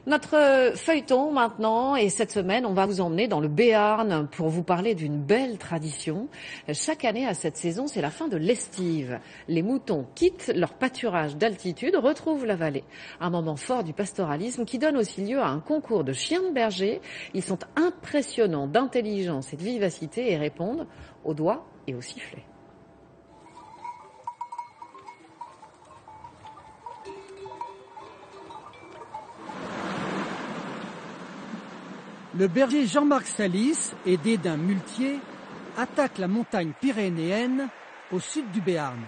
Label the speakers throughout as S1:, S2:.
S1: Notre feuilleton maintenant, et cette semaine, on va vous emmener dans le Béarn pour vous parler d'une belle tradition. Chaque année à cette saison, c'est la fin de l'estive. Les moutons quittent leur pâturage d'altitude, retrouvent la vallée. Un moment fort du pastoralisme qui donne aussi lieu à un concours de chiens de berger. Ils sont impressionnants d'intelligence et de vivacité et répondent au doigt et au sifflet.
S2: Le berger Jean-Marc Salis, aidé d'un muletier, attaque la montagne pyrénéenne au sud du Béarn.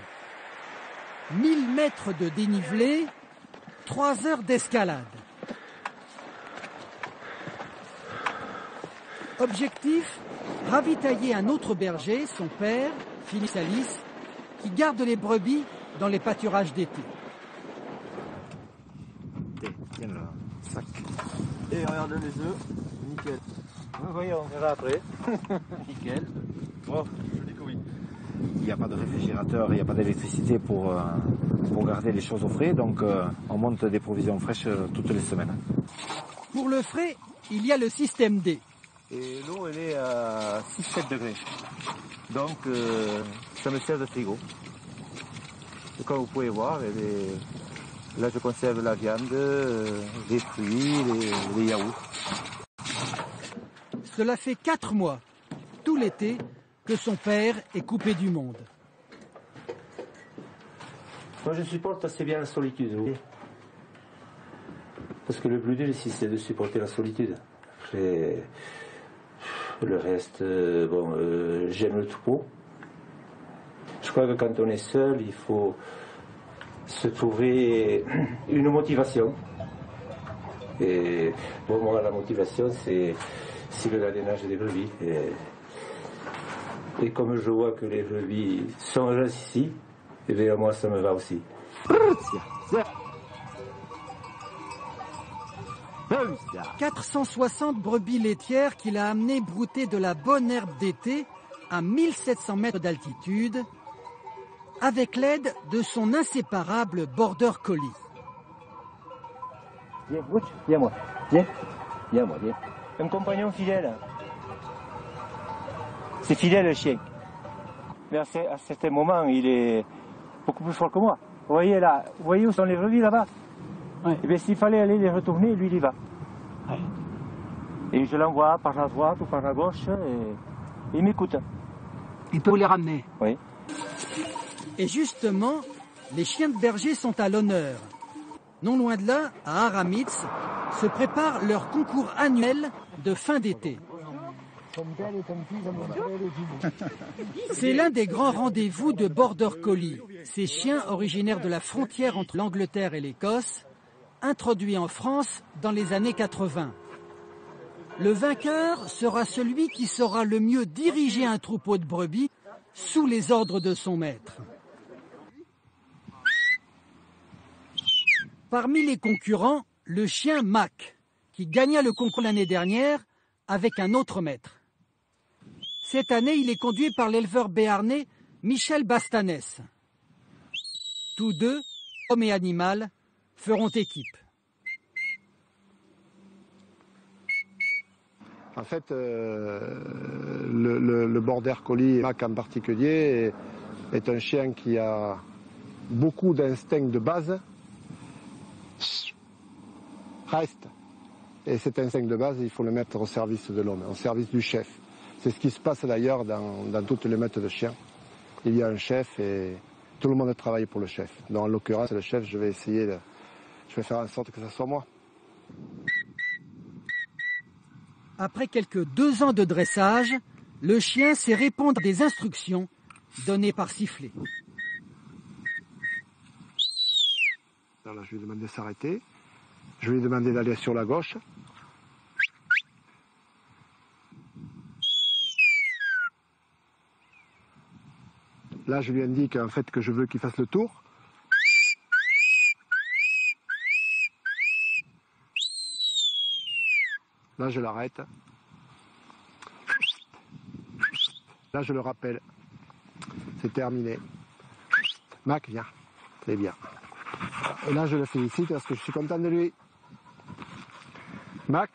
S2: 1000 mètres de dénivelé, 3 heures d'escalade. Objectif, ravitailler un autre berger, son père, Philippe Salis, qui garde les brebis dans les pâturages d'été.
S3: Tiens le sac. Et regarde les œufs. Nickel. Vous voyez, on verra après. Nickel. Bon, je dis que oui. Il n'y a pas de réfrigérateur, il n'y a pas d'électricité pour garder les choses au frais, donc on monte des provisions fraîches toutes les semaines.
S2: Pour le frais, il y a le système D.
S3: Et l'eau, elle est à 6-7 degrés. Donc, ça me sert de frigo. Et comme vous pouvez voir, là, je conserve la viande, les fruits, les yaourts.
S2: Cela fait 4 mois, tout l'été, que son père est coupé du monde.
S3: Moi, je supporte assez bien la solitude. Oui. Parce que le plus dur ici, c'est de supporter la solitude. Après, le reste, j'aime le troupeau. Je crois que quand on est seul, il faut se trouver une motivation. Et pour moi, la motivation, c'est le gardiennage des brebis. Et comme je vois que les brebis sont heureuses ici, et bien moi, ça me va aussi.
S2: 460 brebis laitières qu'il a amenées brouter de la bonne herbe d'été à 1700 mètres d'altitude, avec l'aide de son inséparable border collie.
S3: Viens, Butch, viens moi. Viens. Viens moi, viens. Un compagnon fidèle. C'est fidèle le chien. Mais à certains moments, il est beaucoup plus fort que moi. Vous voyez là, vous voyez où sont les brebis là-bas? Ouais. Et bien s'il fallait aller les retourner, lui il y va. Ouais. Et je l'envoie par la droite ou par la gauche et il m'écoute.
S2: Il peut vous les ramener?
S3: Oui.
S2: Et justement, les chiens de berger sont à l'honneur. Non loin de là, à Aramitz, se prépare leur concours annuel de fin d'été. C'est l'un des grands rendez-vous de Border Collie, ces chiens originaires de la frontière entre l'Angleterre et l'Écosse, introduits en France dans les années 80. Le vainqueur sera celui qui saura le mieux diriger un troupeau de brebis sous les ordres de son maître. Parmi les concurrents, le chien Mac, qui gagna le concours l'année dernière avec un autre maître. Cette année, il est conduit par l'éleveur béarnais Michel Bastanès. Tous deux, homme et animal, feront équipe.
S4: En fait, le border collie, Mac en particulier, est un chien qui a beaucoup d'instincts de base. Reste. Et cet instinct de base, il faut le mettre au service de l'homme, au service du chef. C'est ce qui se passe d'ailleurs dans toutes les meutes de chiens. Il y a un chef et tout le monde travaille pour le chef. Donc en l'occurrence, le chef, je vais faire en sorte que ce soit moi.
S2: Après quelques 2 ans de dressage, le chien sait répondre à des instructions données par sifflet.
S4: Alors là, je lui ai demandé de s'arrêter. Je lui ai demandé d'aller sur la gauche. Là, je lui indique en fait que je veux qu'il fasse le tour. Là, je l'arrête. Là, je le rappelle. C'est terminé. Mac, viens. C'est bien. Et là, je le félicite parce que je suis content de lui. Mac.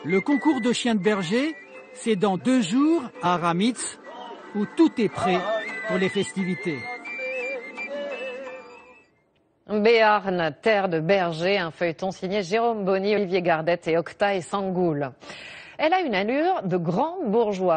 S2: Le concours de chiens de berger, c'est dans 2 jours à Ramitz, où tout est prêt pour les festivités.
S1: Béarn, terre de berger, un feuilleton signé Jérôme Bonny, Olivier Gardette et Octa et Sangoul. Elle a une allure de grande bourgeoise.